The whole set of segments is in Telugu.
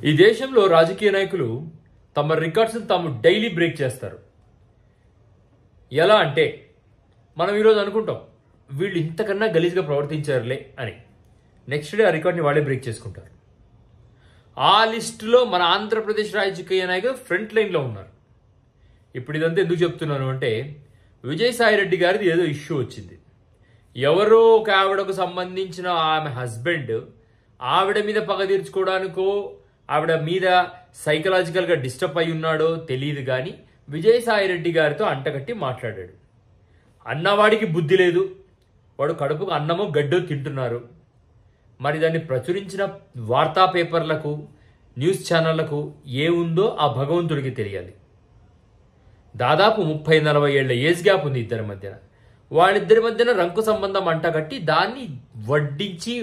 ఈ దేశంలో రాజకీయ నాయకులు తమ రికార్డ్స్ని తాము డైలీ బ్రేక్ చేస్తారు. ఎలా అంటే మనం ఈరోజు అనుకుంటాం వీళ్ళు ఇంతకన్నా గలీజ్గా ప్రవర్తించారులే అని. నెక్స్ట్ డే ఆ రికార్డ్ని వాళ్ళే బ్రేక్ చేసుకుంటారు. ఆ లిస్టులో మన ఆంధ్రప్రదేశ్ రాజకీయ నాయకులు ఫ్రంట్ లైన్లో ఉన్నారు. ఇప్పుడు ఇదంతా ఎందుకు చెప్తున్నాను అంటే విజయసాయిరెడ్డి గారిది ఏదో ఇష్యూ వచ్చింది. ఎవరో ఒక ఆవిడకు సంబంధించిన ఆమె హస్బెండ్ ఆవిడ మీద పగ తీర్చుకోవడానికో ఆవిడ మీద సైకలాజికల్గా డిస్టర్బ్ అయి ఉన్నాడో తెలియదు, కానీ విజయసాయిరెడ్డి గారితో అంటగట్టి మాట్లాడాడు. అన్నవాడికి బుద్ధి లేదు, వాడు కడుపుకు అన్నమో గడ్డో తింటున్నారు. మరి దాన్ని ప్రచురించిన వార్తా పేపర్లకు న్యూస్ ఛానళ్లకు ఏముందో ఆ భగవంతుడికి తెలియాలి. దాదాపు 30-40 ఏళ్ల ఏజ్ గ్యాప్ ఉంది ఇద్దరి మధ్యన. వాళ్ళిద్దరి మధ్యన రంకు సంబంధం అంటగట్టి దాన్ని వడ్డించి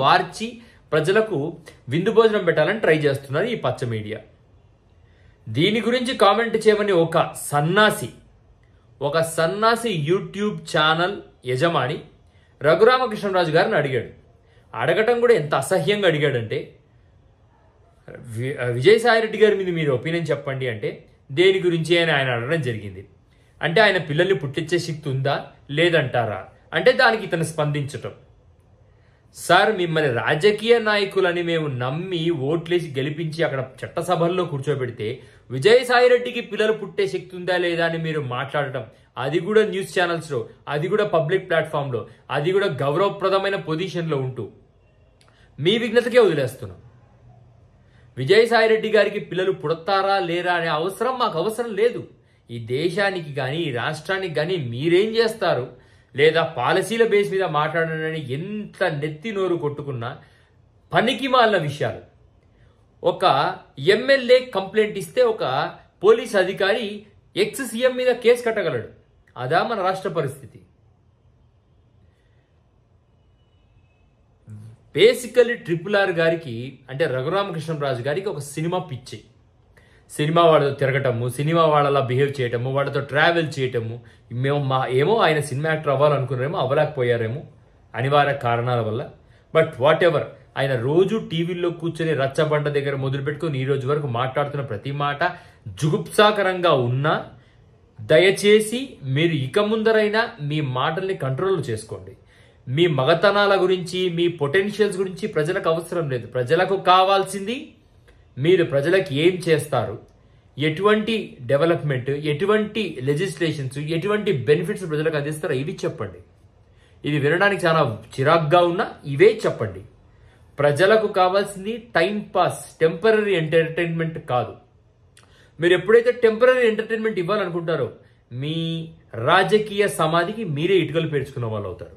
వార్చి ప్రజలకు విందు భోజనం పెట్టాలని ట్రై చేస్తున్నారు ఈ పచ్చ మీడియా. దీని గురించి కామెంట్ చేయమని ఒక సన్నాసి యూట్యూబ్ ఛానల్ యజమాని రఘురామకృష్ణరాజు గారిని అడిగాడు. అడగటం కూడా ఎంత అసహ్యంగా అడిగాడంటే, విజయసాయిరెడ్డి గారి మీద మీరు ఒపీనియన్ చెప్పండి అంటే దేని గురించి అని ఆయన అడగడం జరిగింది. అంటే ఆయన పిల్లల్ని పుట్టించే శక్తి ఉందా లేదంటారా అంటే దానికి ఇతను స్పందించటం, సార్ మిమ్మల్ని రాజకీయ నాయకులని మేము నమ్మి ఓట్లేసి గెలిపించి అక్కడ చట్టసభల్లో కూర్చోబెడితే విజయసాయిరెడ్డికి పిల్లలు పుట్టే శక్తి ఉందా లేదా అని మీరు మాట్లాడటం, అది కూడా న్యూస్ ఛానల్స్లో, అది కూడా పబ్లిక్ ప్లాట్ఫామ్లో, అది కూడా గౌరవప్రదమైన పొజిషన్లో ఉంటూ మీ విఘ్నతకే వదిలేస్తున్నాం. విజయసాయిరెడ్డి గారికి పిల్లలు పుడతారా లేరా అనే అవసరం మాకు అవసరం లేదు. ఈ దేశానికి కానీ ఈ రాష్ట్రానికి కానీ మీరేం చేస్తారు లేదా పాలసీల బేస్ మీద మాట్లాడడానికి ఎంత నెత్తి నోరు కొట్టుకున్నా పనికి మాలిన విషయాలు. ఒక ఎమ్మెల్యే కంప్లైంట్ ఇస్తే ఒక పోలీస్ అధికారి ఎక్స్ సీఎం మీద కేసు కట్టగలడు. అదా మన రాష్ట్ర పరిస్థితి. బేసికల్లీ RRR గారికి అంటే రఘురామకృష్ణరాజు గారికి ఒక సినిమా పిచ్చి. సినిమా వాళ్ళతో తిరగటము, సినిమా వాళ్ళలా బిహేవ్ చేయటము, వాళ్ళతో ట్రావెల్ చేయటము. ఏమో ఆయన సినిమా యాక్టర్ అవ్వాలనుకున్నారేమో, అవ్వలేకపోయారేమో అనివార్య కారణాల వల్ల. బట్ వాట్ ఎవర్, ఆయన రోజు టీవీల్లో కూర్చొని రచ్చబండ దగ్గర మొదలుపెట్టుకుని ఈ రోజు వరకు మాట్లాడుతున్న ప్రతి మాట జుగుప్సాకరంగా ఉన్నా దయచేసి మీరు ఇక ముందరైనా మీ మాటల్ని కంట్రోల్ చేసుకోండి. మీ మగతనాల గురించి మీ పొటెన్షియల్స్ గురించి ప్రజలకు అవసరం లేదు. ప్రజలకు కావాల్సింది మీరు ప్రజలకు ఏం చేస్తారు, ఎటువంటి డెవలప్మెంట్, ఎటువంటి లెజిస్లేషన్స్, ఎటువంటి బెనిఫిట్స్ ప్రజలకు అందిస్తారో ఇవి చెప్పండి. ఇది వినడానికి చాలా చిరాగ్గా ఉన్నా ఇవే చెప్పండి. ప్రజలకు కావాల్సింది టైం పాస్, టెంపరరీ ఎంటర్టైన్మెంట్ కాదు. మీరు ఎప్పుడైతే టెంపరరీ ఎంటర్టైన్మెంట్ ఇవ్వాలనుకుంటారో మీ రాజకీయ సమాధికి మీరే ఇటుకలు పేర్చుకున్న వాళ్ళు అవుతారు.